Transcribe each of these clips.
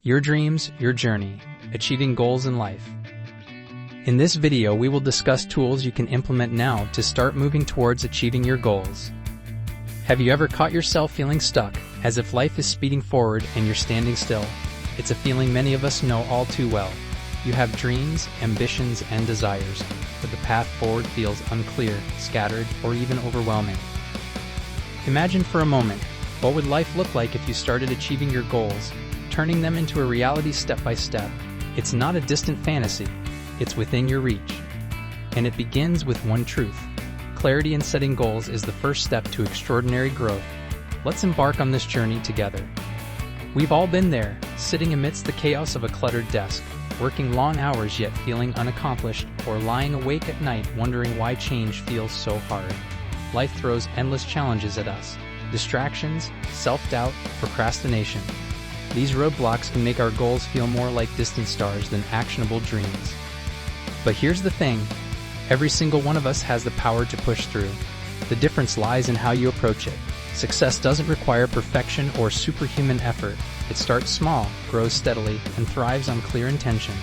Your dreams, your journey, achieving goals in life. In this video, we will discuss tools you can implement now to start moving towards achieving your goals. Have you ever caught yourself feeling stuck, as if life is speeding forward and you're standing still? It's a feeling many of us know all too well. You have dreams, ambitions, and desires, but the path forward feels unclear, scattered, or even overwhelming. Imagine for a moment, what would life look like if you started achieving your goals, turning them into a reality step by step? It's not a distant fantasy, it's within your reach. And it begins with one truth. Clarity in setting goals is the first step to extraordinary growth. Let's embark on this journey together. We've all been there, sitting amidst the chaos of a cluttered desk, working long hours yet feeling unaccomplished, or lying awake at night wondering why change feels so hard. Life throws endless challenges at us. Distractions, self-doubt, procrastination. These roadblocks can make our goals feel more like distant stars than actionable dreams. But here's the thing, every single one of us has the power to push through. The difference lies in how you approach it. Success doesn't require perfection or superhuman effort. It starts small, grows steadily, and thrives on clear intention.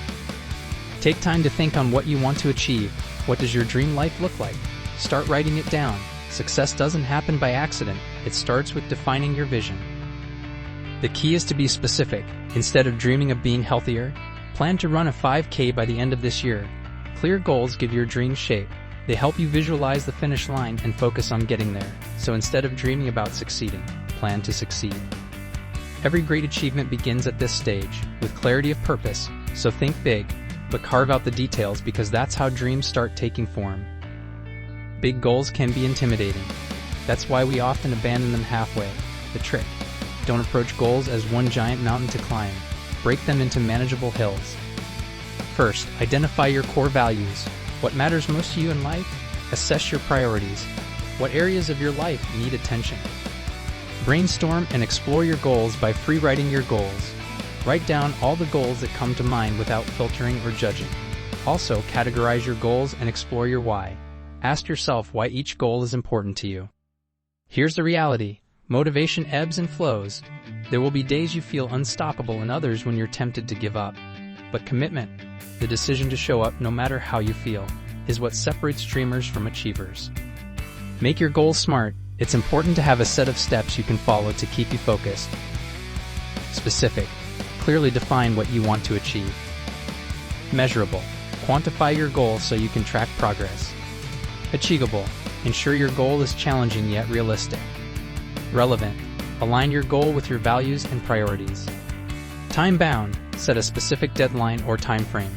Take time to think on what you want to achieve. What does your dream life look like? Start writing it down. Success doesn't happen by accident. It starts with defining your vision. The key is to be specific. Instead of dreaming of being healthier, plan to run a 5K by the end of this year. Clear goals give your dreams shape. They help you visualize the finish line and focus on getting there. So instead of dreaming about succeeding, plan to succeed. Every great achievement begins at this stage, with clarity of purpose. So think big, but carve out the details, because that's how dreams start taking form. Big goals can be intimidating. That's why we often abandon them halfway. The trick: don't approach goals as one giant mountain to climb. Break them into manageable hills. First, identify your core values. What matters most to you in life? Assess your priorities. What areas of your life need attention? Brainstorm and explore your goals by free-writing your goals. Write down all the goals that come to mind without filtering or judging. Also, categorize your goals and explore your why. Ask yourself why each goal is important to you. Here's the reality. Motivation ebbs and flows. There will be days you feel unstoppable and others when you're tempted to give up. But commitment, the decision to show up no matter how you feel, is what separates dreamers from achievers. Make your goals smart. It's important to have a set of steps you can follow to keep you focused. Specific, clearly define what you want to achieve. Measurable, quantify your goals so you can track progress. Achievable, ensure your goal is challenging yet realistic. Relevant, align your goal with your values and priorities. Time-bound, set a specific deadline or time frame.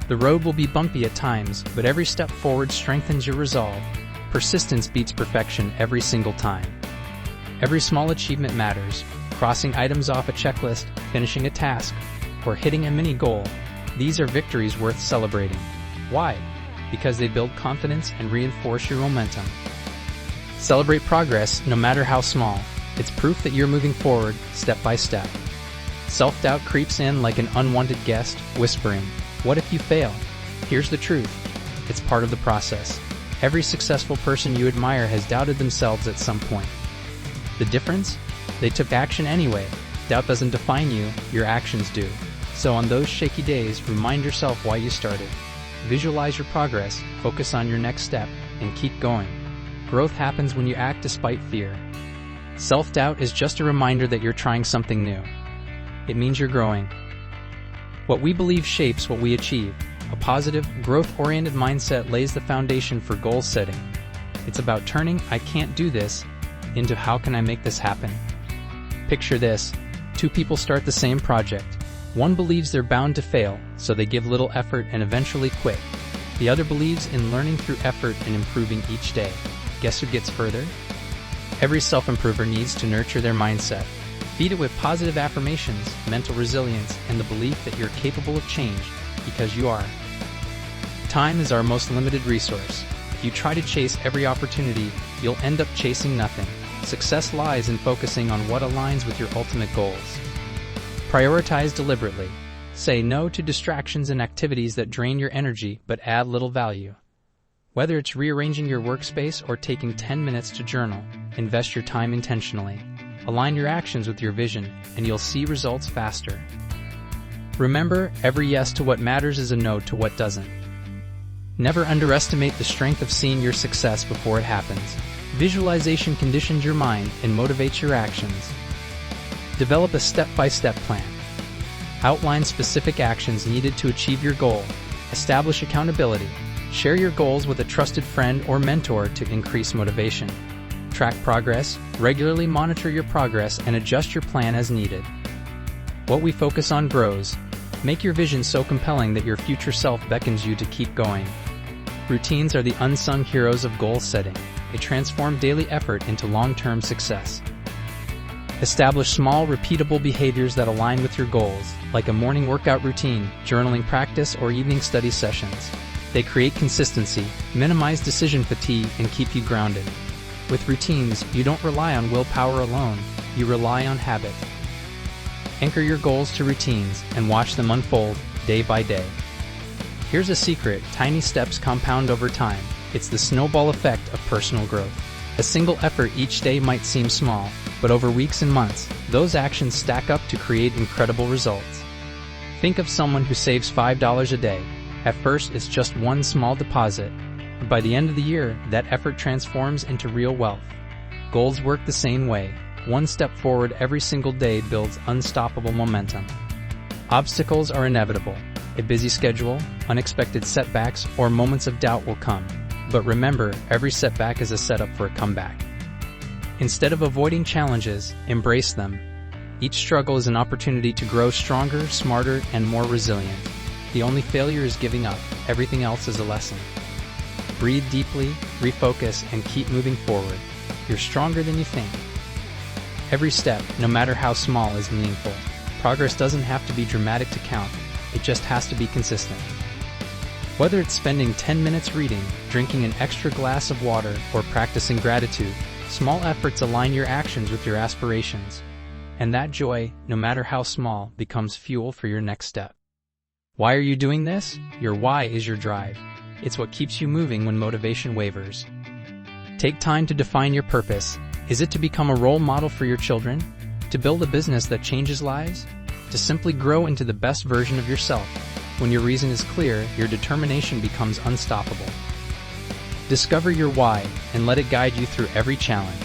The road will be bumpy at times, but every step forward strengthens your resolve. Persistence beats perfection every single time. Every small achievement matters. Crossing items off a checklist, finishing a task, or hitting a mini goal. These are victories worth celebrating. Why? Because they build confidence and reinforce your momentum. Celebrate progress, no matter how small. It's proof that you're moving forward, step by step. Self-doubt creeps in like an unwanted guest, whispering, "What if you fail?" Here's the truth. It's part of the process. Every successful person you admire has doubted themselves at some point. The difference? They took action anyway. Doubt doesn't define you, your actions do. So on those shaky days, remind yourself why you started. Visualize your progress, focus on your next step, and keep going. Growth happens when you act despite fear. Self-doubt is just a reminder that you're trying something new. It means you're growing. What we believe shapes what we achieve. A positive, growth-oriented mindset lays the foundation for goal setting. It's about turning "I can't do this" into "How can I make this happen?" Picture this. Two people start the same project. One believes they're bound to fail, so they give little effort and eventually quit. The other believes in learning through effort and improving each day. Guess who gets further? Every self-improver needs to nurture their mindset. Feed it with positive affirmations, mental resilience, and the belief that you're capable of change, because you are. Time is our most limited resource. If you try to chase every opportunity, you'll end up chasing nothing. Success lies in focusing on what aligns with your ultimate goals. Prioritize deliberately. Say no to distractions and activities that drain your energy but add little value. Whether it's rearranging your workspace or taking 10 minutes to journal, invest your time intentionally. Align your actions with your vision, and you'll see results faster. Remember, every yes to what matters is a no to what doesn't. Never underestimate the strength of seeing your success before it happens. Visualization conditions your mind and motivates your actions. Develop a step-by-step plan. Outline specific actions needed to achieve your goal. Establish accountability. Share your goals with a trusted friend or mentor to increase motivation. Track progress. Regularly monitor your progress and adjust your plan as needed. What we focus on grows. Make your vision so compelling that your future self beckons you to keep going. Routines are the unsung heroes of goal setting. They transform daily effort into long-term success. Establish small, repeatable behaviors that align with your goals, like a morning workout routine, journaling practice, or evening study sessions. They create consistency, minimize decision fatigue, and keep you grounded. With routines, you don't rely on willpower alone, you rely on habit. Anchor your goals to routines and watch them unfold day by day. Here's a secret: tiny steps compound over time. It's the snowball effect of personal growth. A single effort each day might seem small, but over weeks and months, those actions stack up to create incredible results. Think of someone who saves $5 a day. At first, it's just one small deposit, but by the end of the year, that effort transforms into real wealth. Goals work the same way. One step forward every single day builds unstoppable momentum. Obstacles are inevitable. A busy schedule, unexpected setbacks, or moments of doubt will come. But remember, every setback is a setup for a comeback. Instead of avoiding challenges, embrace them. Each struggle is an opportunity to grow stronger, smarter, and more resilient. The only failure is giving up. Everything else is a lesson. Breathe deeply, refocus, and keep moving forward. You're stronger than you think. Every step, no matter how small, is meaningful. Progress doesn't have to be dramatic to count. It just has to be consistent. Whether it's spending 10 minutes reading, drinking an extra glass of water, or practicing gratitude, small efforts align your actions with your aspirations. And that joy, no matter how small, becomes fuel for your next step. Why are you doing this? Your why is your drive. It's what keeps you moving when motivation wavers. Take time to define your purpose. Is it to become a role model for your children? To build a business that changes lives? To simply grow into the best version of yourself? When your reason is clear, your determination becomes unstoppable. Discover your why and let it guide you through every challenge.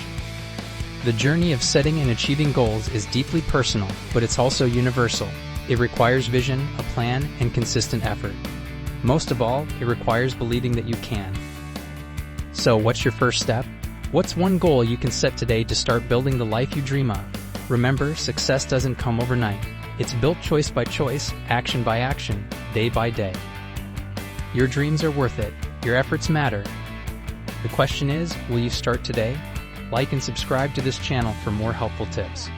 The journey of setting and achieving goals is deeply personal, but it's also universal. It requires vision, a plan, and consistent effort. Most of all, it requires believing that you can. So, what's your first step? What's one goal you can set today to start building the life you dream of? Remember, success doesn't come overnight. It's built choice by choice, action by action, day by day. Your dreams are worth it. Your efforts matter. The question is, will you start today? Like and subscribe to this channel for more helpful tips.